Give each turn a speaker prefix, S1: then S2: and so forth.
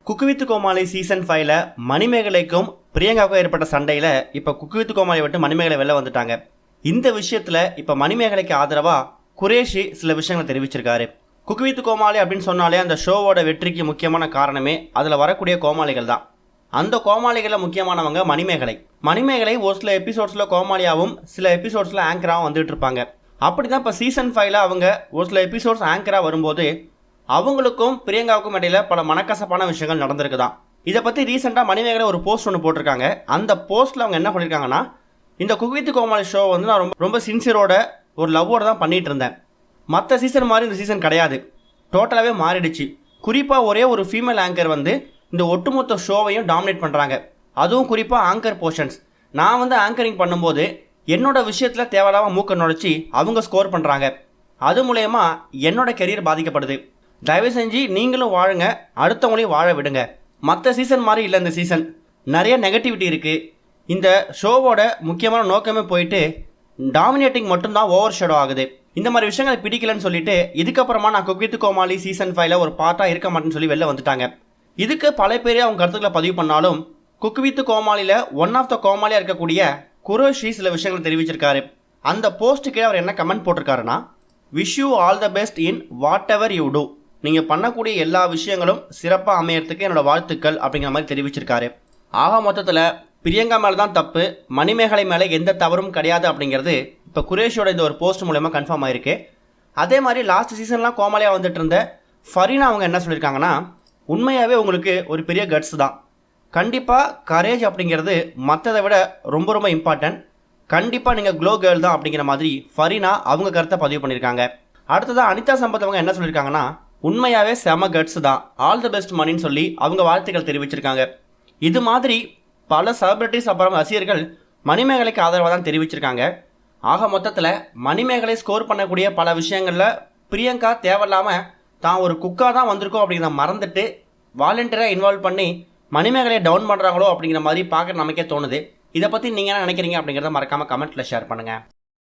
S1: Cook with Comali season 5ல மணிமேகலைக்கும் பிரியங்காவுக்கும் ஏற்பட்ட சண்டையில் இப்போ குக்கு வித் கோமாளி விட்டு மணிமேகலை வெளில வந்துட்டாங்க. இந்த விஷயத்தில் இப்போ மணிமேகலைக்கு ஆதரவாக குரேஷி சில விஷயங்களை தெரிவிச்சிருக்காரு. குக்கு வித் கோமாளி அப்படின்னு சொன்னாலே அந்த ஷோவோட வெற்றிக்கு முக்கியமான காரணமே அதில் வரக்கூடிய கோமாளிகள் தான். அந்த கோமாளிகளில் முக்கியமானவங்க மணிமேகலை ஒரு சில எபிசோட்ஸில் கோமாளியாகவும் சில எபிசோட்ஸில் ஆங்கராகவும் வந்துட்டு இருப்பாங்க. அப்படி தான் இப்போ சீசன் 5ல அவங்க ஒரு சில எபிசோட்ஸ் ஆங்கராக வரும்போது அவங்களுக்கும் பிரியங்காவுக்கும் இடையில பல மனக்கசப்பான விஷயங்கள் நடந்திருக்குதான். இதை பற்றி ரீசெண்டாக மணிமேகலை ஒரு போஸ்ட் ஒன்று போட்டிருக்காங்க. அந்த போஸ்ட்டில் அவங்க என்ன பண்ணியிருக்காங்கன்னா, இந்த குக்கு வித் கோமாளி ஷோ வந்து நான் ரொம்ப சின்சியரோட ஒரு லவ்வோட தான் பண்ணிகிட்டு இருந்தேன். மற்ற சீசன் மாதிரி இந்த சீசன் கிடையாது, டோட்டலாகவே மாறிடுச்சு. குறிப்பாக ஒரே ஒரு ஃபீமேல் ஆங்கர் வந்து இந்த ஒட்டுமொத்த ஷோவையும் டாமினேட் பண்ணுறாங்க. அதுவும் குறிப்பாக ஆங்கர் போர்ஷன்ஸ். நான் வந்து ஆங்கரிங் பண்ணும்போது என்னோட விஷயத்தில் தேவையில்லாமல் மூக்க நுழைச்சி அவங்க ஸ்கோர் பண்ணுறாங்க. அது மூலயமா என்னோட கெரியர் பாதிக்கப்படுது. தயவு செஞ்சு நீங்களும் வாழுங்க, அடுத்தவங்களையும் வாழ விடுங்க. மற்ற சீசன் மாதிரி இல்லை, இந்த சீசன் நிறைய நெகட்டிவிட்டி இருக்குது. இந்த ஷோவோட முக்கியமான நோக்கமே போயிட்டு டாமினேட்டிங் மட்டும்தான் ஓவர் ஷேடோ ஆகுது. இந்த மாதிரி விஷயங்களை பிடிக்கலன்னு சொல்லிட்டு இதுக்கப்புறமா நான் குக்கு வித் கோமாளி சீசன் 5ல ஒரு பார்ட்டாக இருக்க மாட்டேன்னு சொல்லி வெளில வந்துட்டாங்க. இதுக்கு பல பேரே அவங்க கருத்துக்களை பதிவு பண்ணாலும் குக்கு வித் கோமாளியில் ஒன் ஆஃப் த கோமாளியாக இருக்கக்கூடிய குரோஷி சில விஷயங்களை தெரிவிச்சிருக்காரு. அந்த போஸ்ட்டுக்கே அவர் என்ன கமெண்ட் போட்டிருக்காருன்னா, wish you all the best in whatever you do. நீங்கள் பண்ணக்கூடிய எல்லா விஷயங்களும் சிறப்பாக அமையறதுக்கு என்னோட வாழ்த்துக்கள் அப்படிங்கிற மாதிரி தெரிவிச்சிருக்காரு. ஆக மொத்தத்தில் பிரியங்கா மேலே தான் தப்பு, மணிமேகலை மேலே எந்த தவறும் கிடையாது அப்படிங்கிறது இப்போ குரேஷியோட இந்த ஒரு போஸ்ட் மூலமாக கன்ஃபார்ம் ஆயிருக்கு. அதே மாதிரி லாஸ்ட் சீசன்லாம் கோமாளியாக வந்துட்டு இருந்த ஃபரீனா அவங்க என்ன சொல்லியிருக்காங்கன்னா, உண்மையாகவே உங்களுக்கு ஒரு பெரிய கட்ஸ் தான். கண்டிப்பாக கரேஜ் அப்படிங்கிறது மற்றதை விட ரொம்ப ரொம்ப இம்பார்ட்டன்ட். கண்டிப்பாக நீங்கள் க்ளோ கேர்ள் தான் அப்படிங்கிற மாதிரி ஃபரீனா அவங்க கருத்தை பதிவு பண்ணியிருக்காங்க. அடுத்ததாக அனிதா சம்பத் அவங்க என்ன சொல்லியிருக்காங்கன்னா, உண்மையாகவே செம கட்ஸ் தான், ஆல் தி பெஸ்ட் மணின்னு சொல்லி அவங்க வாழ்த்துக்கள் தெரிவிச்சிருக்காங்க. இது மாதிரி பல செலிபிரிட்டிஸ் அப்புறம் ரசிகர்கள் மணிமேகலைக்கு ஆதரவாக தான் தெரிவிச்சிருக்காங்க. ஆக மொத்தத்தில் மணிமேகலை ஸ்கோர் பண்ணக்கூடிய பல விஷயங்களில் பிரியங்கா தேவையில்லாமல் தான் ஒரு குக்காக தான் வந்திருக்கோம் அப்படிங்கிறத மறந்துட்டு வாலண்டியராக இன்வால்வ் பண்ணி மணிமேகலையை டவுன் பண்ணுறாங்களோ அப்படிங்கிற மாதிரி பார்க்க நமக்கே தோணுது. இதை பற்றி நீங்கள் என்ன நினைக்கிறீங்க அப்படிங்கிறத மறக்காமல் கமெண்ட்டில் ஷேர் பண்ணுங்கள்.